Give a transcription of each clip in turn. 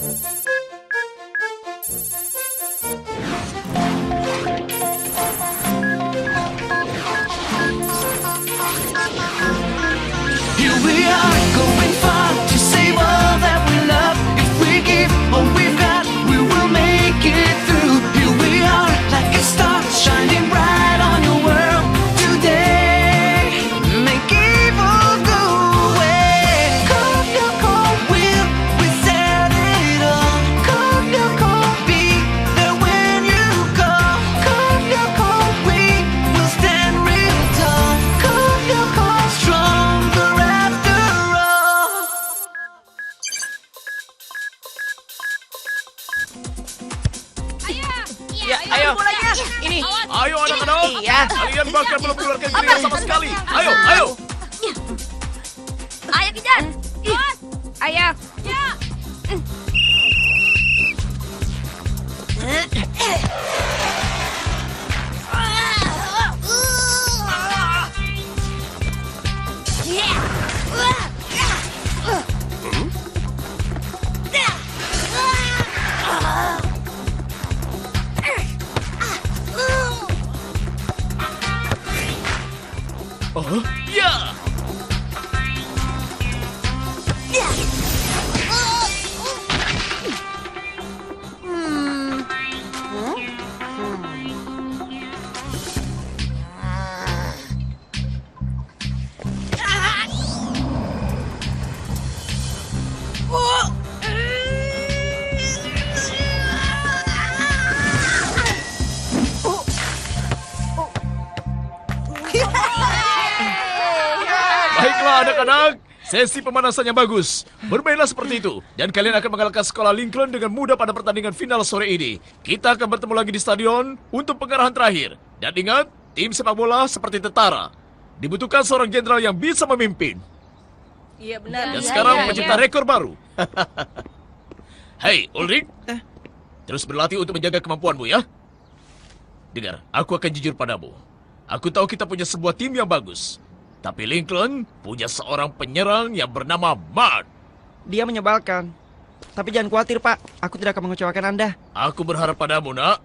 Here we are, going far to save all that we love. If we give all we've got, we will make it through. Here we are, like a star, shining bright on your world today. Make evil go away. Cold your cold will, we set it all. Cold your cold, be there when you call. Cold your cold, we will stand real tall. Cold your cold, stronger after all. Ya, ayo. Bolanya. Ini. Ayo anak-anak, Iya. kalian bahkan belum keluarkan keringat sama sekali. Ayo, ayo. Ayo kejar. Ayo. Oh, ya. Baiklah anak-anak, sesi pemanasannya bagus. Bermainlah seperti itu, dan kalian akan mengalahkan sekolah Lincoln dengan mudah pada pertandingan final sore ini. Kita akan bertemu lagi di stadion untuk pengarahan terakhir. Dan ingat, tim sepak bola seperti tentara. Dibutuhkan seorang jenderal yang bisa memimpin. Iya benar. Dan sekarang pencipta rekor baru. Hei, Ulrich. Terus berlatih untuk menjaga kemampuanmu ya. Dengar, aku akan jujur padamu. Aku tahu kita punya sebuah tim yang bagus. Tapi Lincoln punya seorang penyerang yang bernama Mart. Dia menyebalkan. Tapi jangan khawatir, Pak. Aku tidak akan mengecewakan Anda. Aku berharap padamu, nak.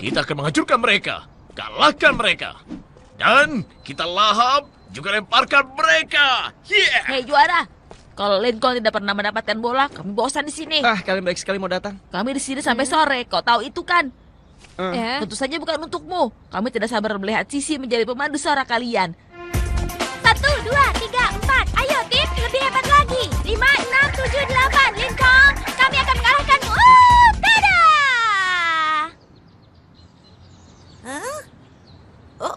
Kita akan menghancurkan mereka. Kalahkan mereka. Dan kita lahap juga lemparkan mereka. Yeah! Hei juara. Kalau Lincoln tidak pernah mendapatkan bola, kami bosan di sini. Kalian baik sekali mau datang. Kami di sini sampai sore. Kau tahu itu kan? Eh. Tentu saja bukan untukmu. Kami tidak sabar melihat Sisi menjadi pemandu suara kalian. 1, 2, 3, 4. Ayo tim, lebih hebat lagi. 5, 6, 7, 8. Lincoln, kami akan mengalahkanmu. Dadah! Hah? Oh.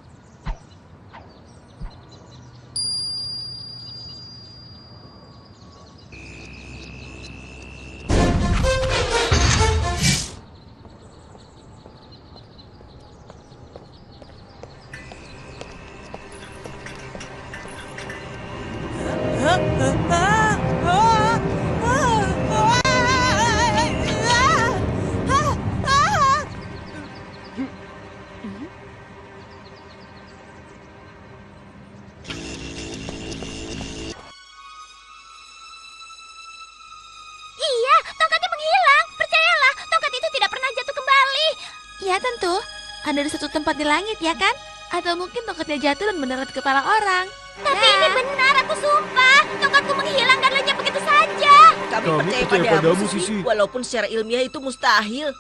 Iya, tongkatnya menghilang. Percayalah, tongkat itu tidak pernah jatuh kembali. Ya tentu. Ada di satu tempat di langit ya kan? Atau mungkin tongkatnya jatuh dan mendarat di kepala orang. Tapi ini benar, aku sumpah. Tongkatku menghilang dan lenyap begitu saja. Kami percaya padamu, Sisi. Walaupun secara ilmiah itu mustahil.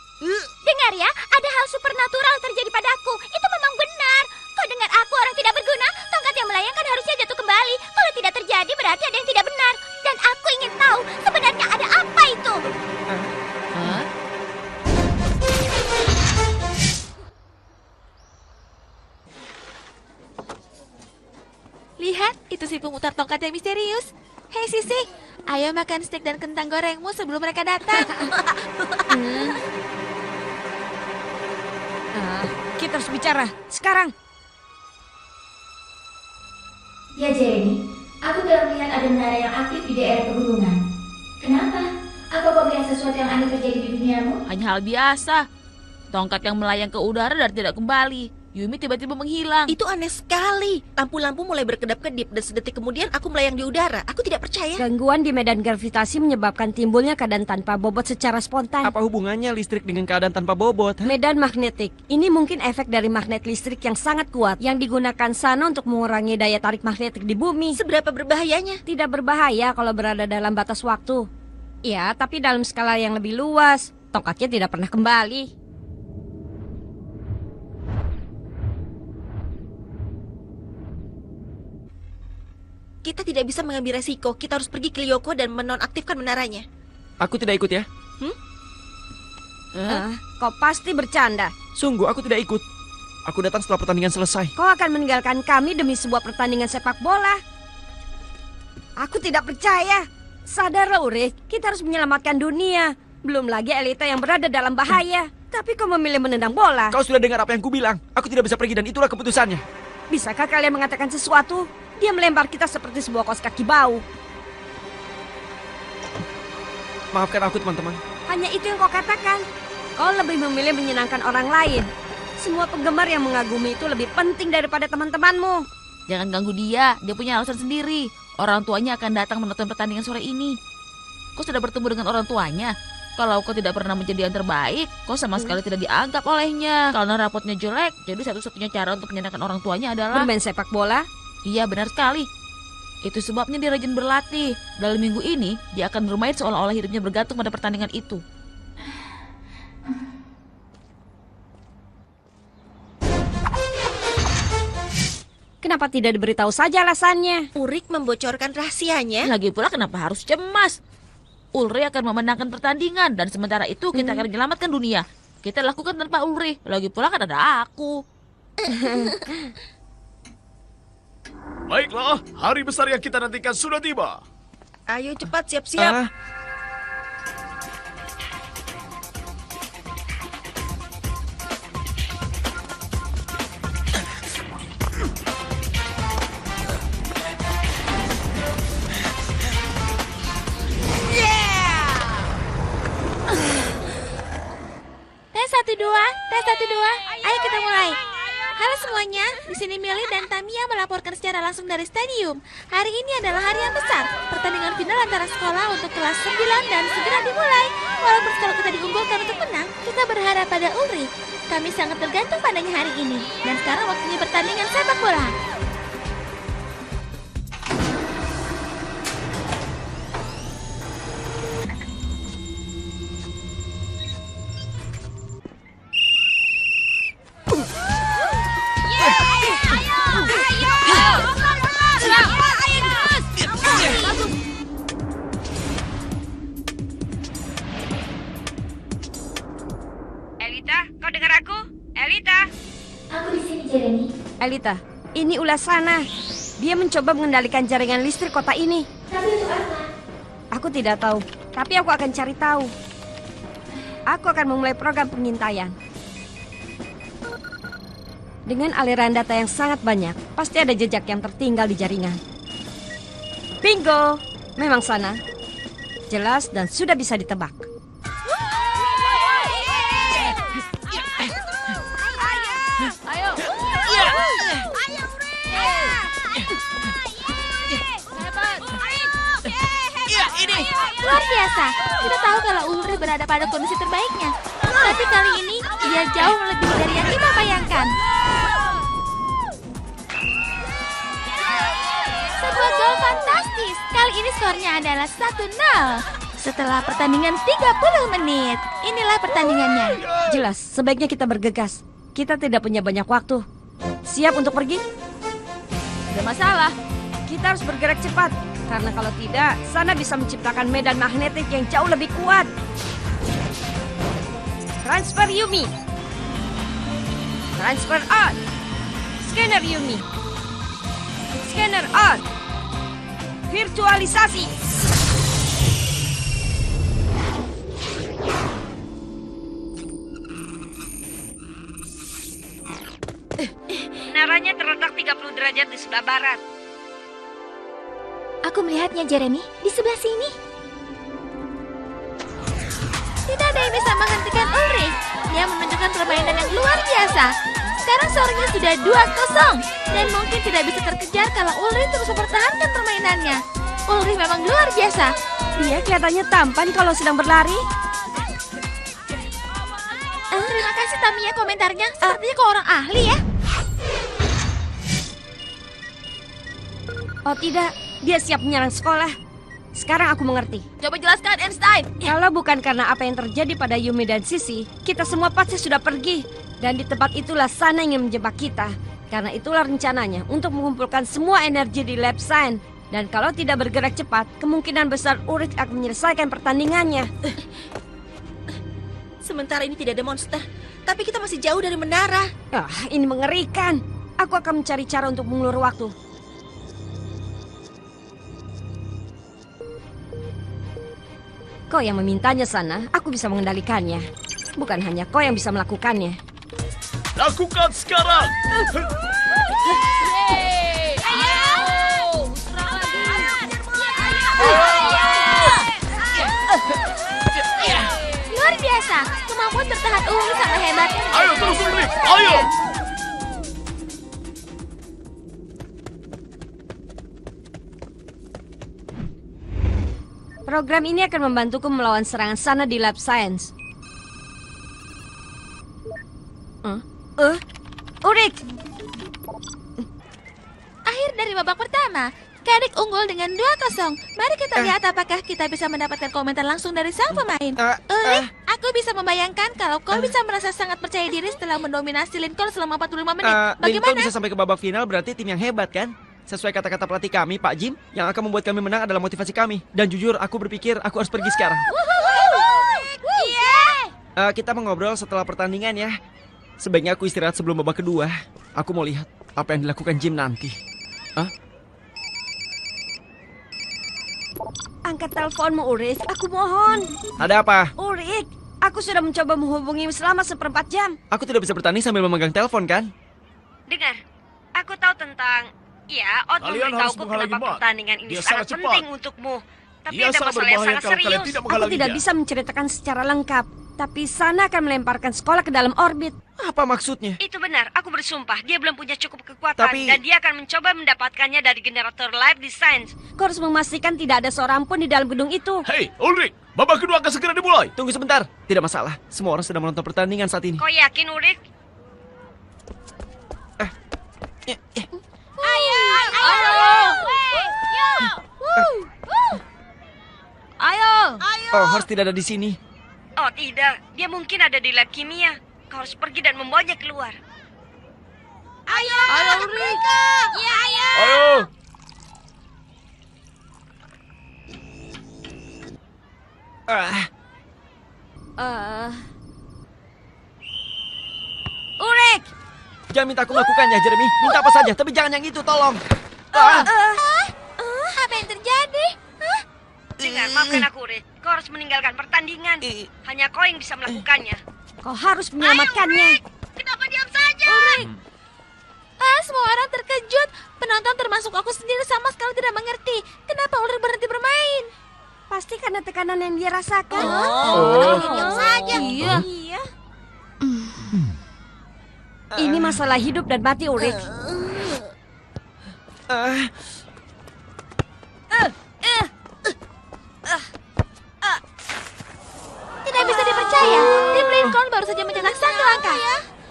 Dengar ya, ada hal supernatural terjadi padaku. Itu memang benar. Kau dengar aku orang tidak berguna? Tongkat yang melayangkan harusnya jatuh kembali. Kalau tidak terjadi berarti ada yang tidak benar. Dan aku ingin tahu sebenarnya ada apa itu. Hah? Lihat, itu si pemutar tongkat yang misterius. Hei Sisi, ayo makan steak dan kentang gorengmu sebelum mereka datang. Kita harus bicara sekarang. Ya Jeremy, aku telah melihat ada menara yang aktif di daerah pegunungan. Kenapa? Apa kau melihat sesuatu yang aneh terjadi di duniamu? Hanya hal biasa. Tongkat yang melayang ke udara dan tidak kembali. Yumi tiba-tiba menghilang. Itu aneh sekali. Lampu-lampu mulai berkedap-kedip dan sedetik kemudian aku melayang di udara. Aku tidak percaya. Gangguan di medan gravitasi menyebabkan timbulnya keadaan tanpa bobot secara spontan. Apa hubungannya listrik dengan keadaan tanpa bobot? Medan magnetik. Ini mungkin efek dari magnet listrik yang sangat kuat yang digunakan sana untuk mengurangi daya tarik magnetik di bumi. Seberapa berbahayanya? Tidak berbahaya kalau berada dalam batas waktu. Ya, tapi dalam skala yang lebih luas. Tongkatnya tidak pernah kembali. Kita tidak bisa mengambil resiko. Kita harus pergi ke Lyoko dan menonaktifkan menaranya. Aku tidak ikut ya. Kau pasti bercanda. Sungguh, aku tidak ikut. Aku datang setelah pertandingan selesai. Kau akan meninggalkan kami demi sebuah pertandingan sepak bola. Aku tidak percaya. Sadarlah, Ulrich, kita harus menyelamatkan dunia. Belum lagi Elita yang berada dalam bahaya. Tapi kau memilih menendang bola. Kau sudah dengar apa yang kubilang. Aku tidak bisa pergi dan itulah keputusannya. Bisakah kalian mengatakan sesuatu? Dia melempar kita seperti sebuah kaos kaki bau. Maafkan aku, teman-teman. Hanya itu yang kau katakan. Kau lebih memilih menyenangkan orang lain. Semua penggemar yang mengagumi itu lebih penting daripada teman-temanmu. Jangan ganggu dia punya alasan sendiri. Orang tuanya akan datang menonton pertandingan sore ini. Kau sudah bertemu dengan orang tuanya. Kalau kau tidak pernah menjadi yang terbaik, kau sama sekali tidak dianggap olehnya. Karena rapotnya jelek, jadi satu-satunya cara untuk menyenangkan orang tuanya adalah Bermain sepak bola. Iya, benar sekali. Itu sebabnya dia rajin berlatih. Dalam minggu ini, dia akan bermain seolah-olah hidupnya bergantung pada pertandingan itu. Kenapa tidak diberitahu saja alasannya? Ulrich membocorkan rahasianya. Lagi pula kenapa harus cemas? Ulrich akan memenangkan pertandingan dan sementara itu kita akan menyelamatkan dunia. Kita lakukan tanpa Ulrich. Lagi pula kan ada aku. Baiklah, hari besar yang kita nantikan sudah tiba. Ayo cepat siap-siap. Tes 1, 2. Ayo kita mulai. Halo semuanya, di sini Milly dan Tamiya melaporkan secara langsung dari stadium. Hari ini adalah hari yang besar, pertandingan final antara sekolah untuk kelas 9 dan segera dimulai. Walaupun sekolah kita diunggulkan untuk menang, kita berharap pada Ulrich. Kami sangat tergantung padanya hari ini. Dan sekarang waktunya pertandingan sepak bola. Elita, kau dengar aku? Elita. Aku di sini, Jeremy. Elita, ini Ulasana. Dia mencoba mengendalikan jaringan listrik kota ini. Tapi untuk apa? Aku tidak tahu, tapi aku akan cari tahu. Aku akan memulai program pengintaian. Dengan aliran data yang sangat banyak, pasti ada jejak yang tertinggal di jaringan. Bingo! Memang sana. Jelas dan sudah bisa ditebak. Luar biasa, kita tahu kalau Ulrich berada pada kondisi terbaiknya. Tapi kali ini, dia jauh melebihi dari yang kita bayangkan. Sebuah gol fantastis. Kali ini skornya adalah 1-0. Setelah pertandingan 30 menit. Inilah pertandingannya. Jelas, sebaiknya kita bergegas. Kita tidak punya banyak waktu. Siap untuk pergi? Tidak masalah. Kita harus bergerak cepat. Karena kalau tidak, sana bisa menciptakan medan magnetik yang jauh lebih kuat. Transfer Yumi. Transfer on. Scanner Yumi. Scanner on. Virtualisasi. Menaranya terletak 30 derajat di sebelah barat. Aku melihatnya, Jeremy, di sebelah sini. Tidak ada yang bisa menghentikan Ulrich. Dia menunjukkan permainan yang luar biasa. Sekarang skornya sudah 2-0 dan mungkin tidak bisa terkejar kalau Ulrich terus mempertahankan permainannya. Ulrich memang luar biasa. Dia kelihatannya tampan kalau sedang berlari. Terima kasih Tamiya komentarnya. Sepertinya kau orang ahli ya. Oh tidak, dia siap menyerang sekolah. Sekarang aku mengerti. Coba jelaskan Einstein. Kalau bukan karena apa yang terjadi pada Yumi dan Sisi, kita semua pasti sudah pergi. Dan di tempat itulah Sana ingin menjebak kita. Karena itulah rencananya untuk mengumpulkan semua energi di lab science. Dan kalau tidak bergerak cepat, kemungkinan besar Ulrich akan menyelesaikan pertandingannya. Sementara ini tidak ada monster, tapi kita masih jauh dari menara. Ini mengerikan. Aku akan mencari cara untuk mengulur waktu. Kau yang memintanya Sana, aku bisa mengendalikannya. Bukan hanya kau yang bisa melakukannya. Lakukan sekarang! Luar biasa. Kemampuan bertahan Ulrich sangat hebat. Ayo terus Ulrich, ayo! Program ini akan membantuku melawan serangan Sana di lab science. Ulrich! Akhir dari babak pertama. Kedik unggul dengan 2-0. Mari kita lihat apakah kita bisa mendapatkan komentar langsung dari sang pemain. Ulrich, aku bisa membayangkan kalau kau bisa merasa sangat percaya diri setelah mendominasi Lincoln selama 45 menit. Lincoln Bagaimana? bisa sampai ke babak final berarti tim yang hebat kan? Sesuai kata-kata pelatih kami, Pak Jim, yang akan membuat kami menang adalah motivasi kami. Dan jujur, aku berpikir aku harus pergi sekarang. Kita mengobrol setelah pertandingan ya. Sebaiknya aku istirahat sebelum babak kedua. Aku mau lihat apa yang dilakukan Jim nanti. Angkat teleponmu, Ulrich. Aku mohon. Ada apa? Ulrich, aku sudah mencoba menghubungimu selama 1/4 jam. Aku tidak bisa bertanding sambil memegang telepon kan? Dengar, aku tahu tentang... Ya, Ot Kalian harus memberitahuku menghalangi kenapa Mark. pertandingan ini Dia sangat sangat cepat. penting untukmu. Tapi Dia ada sangat masalah yang berbahaya sangat kalau kalian serius. tidak Aku menghalanginya. tidak bisa menceritakan secara lengkap. Tapi Sana akan melemparkan sekolah ke dalam orbit. Apa maksudnya? Itu benar, aku bersumpah. Dia belum punya cukup kekuatan. Tapi- Dan dia akan mencoba mendapatkannya dari generator live di Science. Kau harus memastikan tidak ada seorang pun di dalam gedung itu. Hei, Ulrich, babak kedua akan segera dimulai. Tunggu sebentar. Tidak masalah. Semua orang sedang menonton pertandingan saat ini. Kau yakin, Ulrich? Oh, harus tidak ada di sini. Oh tidak, dia mungkin ada di lab kimia. Kau harus pergi dan membawanya keluar. Ayo! Ulrich! Jangan minta aku melakukannya, Jeremy. Minta apa saja, tapi jangan yang itu, tolong. Apa yang terjadi? Dengar, maafkan aku, Ulrich. Kau harus meninggalkan pertandingan. Hanya kau yang bisa melakukannya. Kau harus menyelamatkannya. Kenapa diam saja? Semua orang terkejut. Penonton termasuk aku sendiri sama sekali tidak mengerti. Kenapa Ulrich berhenti bermain? Pasti karena tekanan yang dia rasakan. Diam saja. Iya. Ini masalah hidup dan mati, Ulrich. Tidak bisa dipercaya. Tim Lincoln baru saja mencetak 1 angka.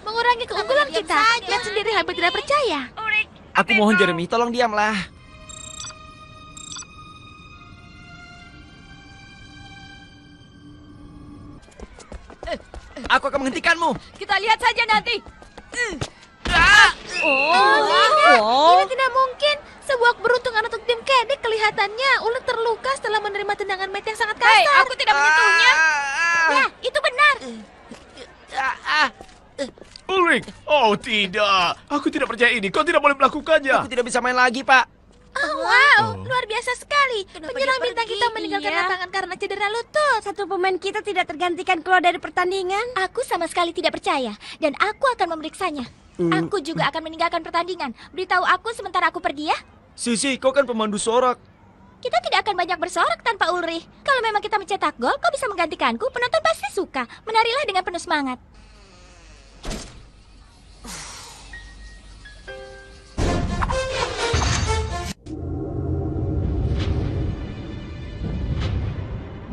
Mengurangi keunggulan kita. Lihat sendiri hampir tidak percaya. Ulrich, Aku mohon, Jeremy, tolong diamlah. Aku akan menghentikanmu. kita lihat saja nanti. Ini tidak mungkin. Sebuah keberuntungan untuk tim Kedik. Kelihatannya Ulrich terluka setelah menerima tendangan Matt yang sangat kasar. Aku tidak menyentuhnya. Ya, itu benar. Ulrich, oh tidak. Aku tidak percaya ini. Kau tidak boleh melakukannya. Aku tidak bisa main lagi, Pak. Wow, luar biasa sekali. Penyerang dia bintang pergi? kita meninggalkan Iya. lapangan karena cedera lutut. Satu pemain kita tidak tergantikan keluar dari pertandingan. Aku sama sekali tidak percaya dan aku akan memeriksanya. Aku juga akan meninggalkan pertandingan. Beritahu aku sementara aku pergi ya. Sisi, kau kan pemandu sorak. Kita tidak akan banyak bersorak tanpa Ulrich. Kalau memang kita mencetak gol, kau bisa menggantikanku. Penonton pasti suka. Menarilah dengan penuh semangat.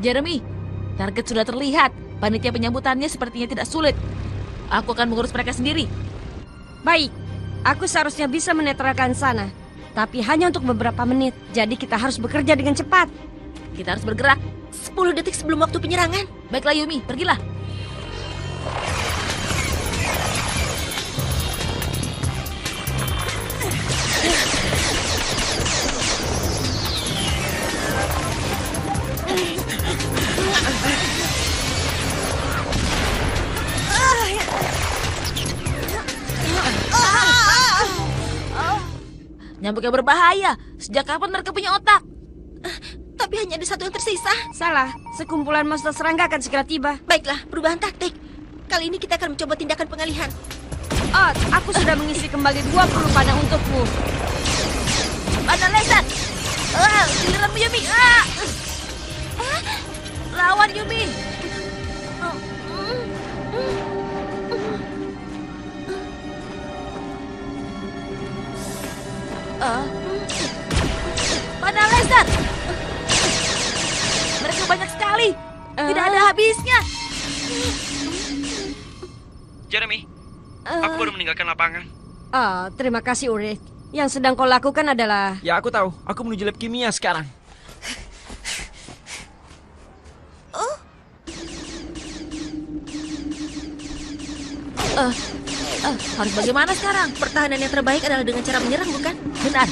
Jeremy, target sudah terlihat. Panitia penyambutannya sepertinya tidak sulit. Aku akan mengurus mereka sendiri. Baik, aku seharusnya bisa menetralkan sana. Tapi hanya untuk beberapa menit. Jadi kita harus bekerja dengan cepat. Kita harus bergerak. 10 detik sebelum waktu penyerangan. Baiklah Yumi, pergilah. Nyamuk yang berbahaya. Sejak kapan mereka punya otak? Tapi hanya ada satu yang tersisa. Salah, sekumpulan monster serangga akan segera tiba. Baiklah, perubahan taktik. Kali ini kita akan mencoba tindakan pengalihan. Oh, aku sudah mengisi kembali 20 panah untukmu. Panah laser. Giliranmu Yumi. Lawan Yumi. Panah laser. Mereka banyak sekali. Tidak ada habisnya. Jeremy, aku baru meninggalkan lapangan. Terima kasih Ulrich. Yang sedang kau lakukan adalah... Ya, aku tahu. Aku menuju lab kimia sekarang. Harus bagaimana sekarang? Pertahanan yang terbaik adalah dengan cara menyerang, bukan? Benar.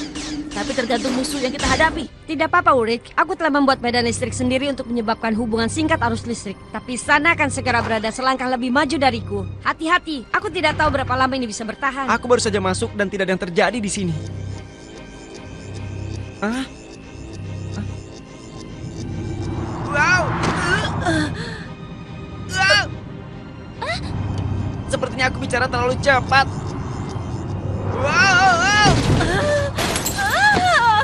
Tapi tergantung musuh yang kita hadapi. Tidak apa-apa Ulrich, aku telah membuat medan listrik sendiri untuk menyebabkan hubungan singkat arus listrik. Tapi sana akan segera berada selangkah lebih maju dariku. Hati-hati, aku tidak tahu berapa lama ini bisa bertahan. Aku baru saja masuk dan tidak ada yang terjadi di sini. Wow! Sepertinya aku bicara terlalu cepat. Wow!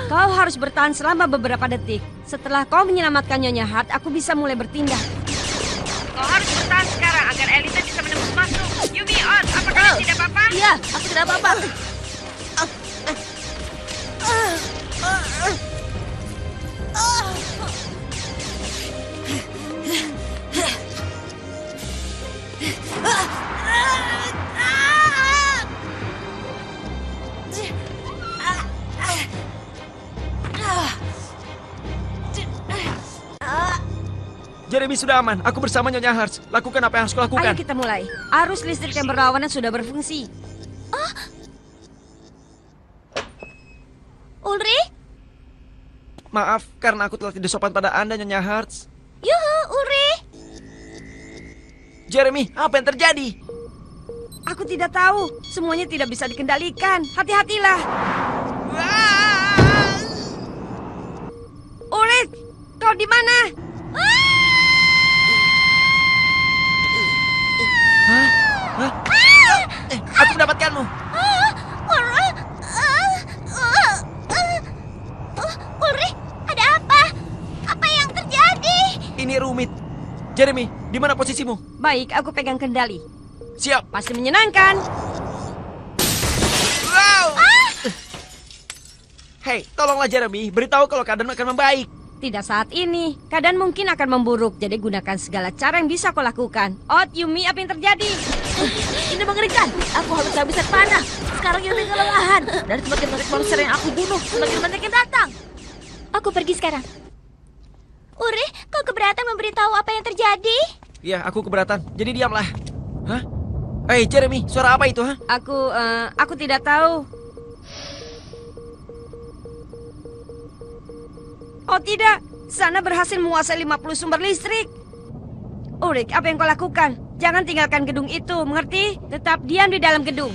Kau harus bertahan selama beberapa detik. Setelah kau menyelamatkan Nyonya Hart, aku bisa mulai bertindak. Kau harus bertahan sekarang agar Elita bisa menembus masuk. Yumi on, apakah tidak apa-apa? Iya, aku tidak apa-apa. Jeremy sudah aman. Aku bersama Nyonya Hart. Lakukan apa yang harus kulakukan. Ayo kita mulai. Arus listrik yang berlawanan sudah berfungsi. Ulrich? Maaf, karena aku telah tidak sopan pada Anda, Nyonya Hart. Yuhu, Ulrich. Jeremy, apa yang terjadi? Aku tidak tahu. Semuanya tidak bisa dikendalikan. Hati-hatilah. Ulrich, kau di mana? Aku mendapatkanmu. Ulrich, ada apa? Apa yang terjadi? Ini rumit. Jeremy, di mana posisimu? Baik, aku pegang kendali. Siap. Pasti menyenangkan. Wow! Hei, tolonglah Jeremy. Beritahu kalau keadaan akan membaik. Tidak saat ini. Keadaan mungkin akan memburuk. Jadi gunakan segala cara yang bisa kau lakukan. Yumi, apa yang terjadi? Ini mengerikan. Aku harus kehabisan panah. Sekarang Yumi kelelahan. Dan semakin banyak monster yang aku bunuh, semakin banyak yang datang. Aku pergi sekarang. Ulrich, kau keberatan memberitahu apa yang terjadi? Ya, aku keberatan. Jadi diamlah. Hah? Hei, Jeremy, suara apa itu, ha? Aku tidak tahu. Oh tidak, sana berhasil menguasai 50 sumber listrik. Ulrich, apa yang kau lakukan? Jangan tinggalkan gedung itu, mengerti? Tetap diam di dalam gedung.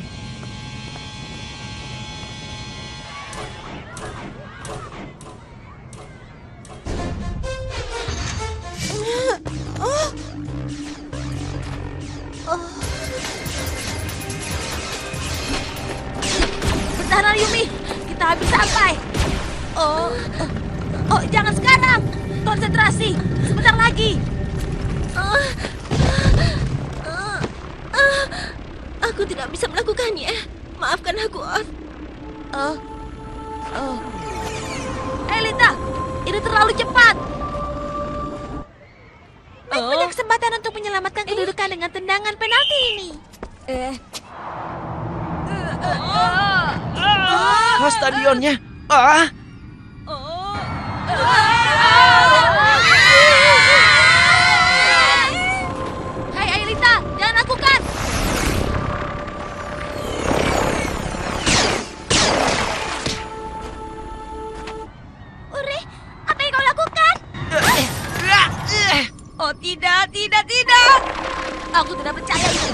Bertahan Yumi, kita habis sampai. Oh, jangan sekarang. Konsentrasi, sebentar lagi. Aku tidak bisa melakukannya. Maafkan aku, Oz. Elita, ini terlalu cepat. untuk menyelamatkan kedudukan dengan tendangan penalti ini. Stadionnya. Ah. Hai Aelita, jangan lakukan. Ulrich, apa yang kau lakukan? Oh tidak, tidak, tidak. Aku tidak percaya itu.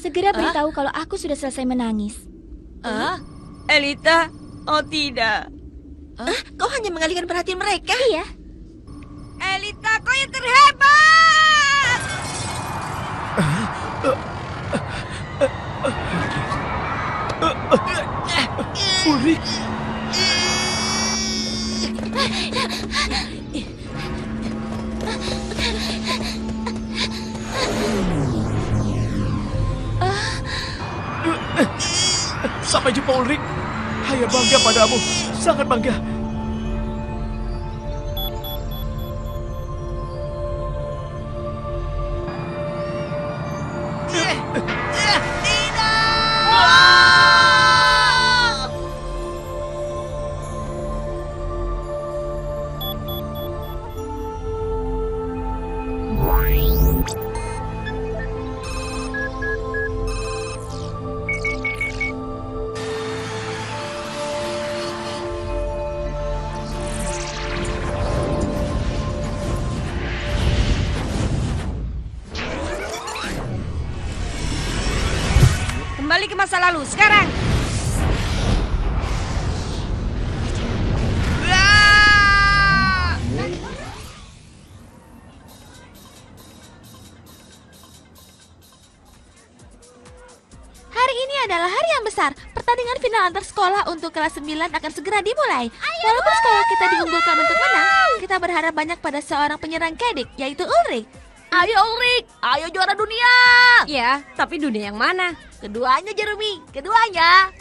Segera beritahu kalau aku sudah selesai menangis. Elita, oh tidak. Kau hanya mengalihkan perhatian mereka. Iya. Elita, kau yang terhebat. Ulrich. Sampai jumpa Ulrich. Haya bangga padamu, sangat bangga. Kembali ke masa lalu sekarang. Hari ini adalah hari yang besar. Pertandingan final antar sekolah untuk kelas 9 akan segera dimulai. Walaupun sekolah kita diunggulkan untuk menang, kita berharap banyak pada seorang penyerang kedik, yaitu Ulrich. Ayo Ulrich, ayo juara dunia. Ya, tapi dunia yang mana? Keduanya Jeremy, keduanya.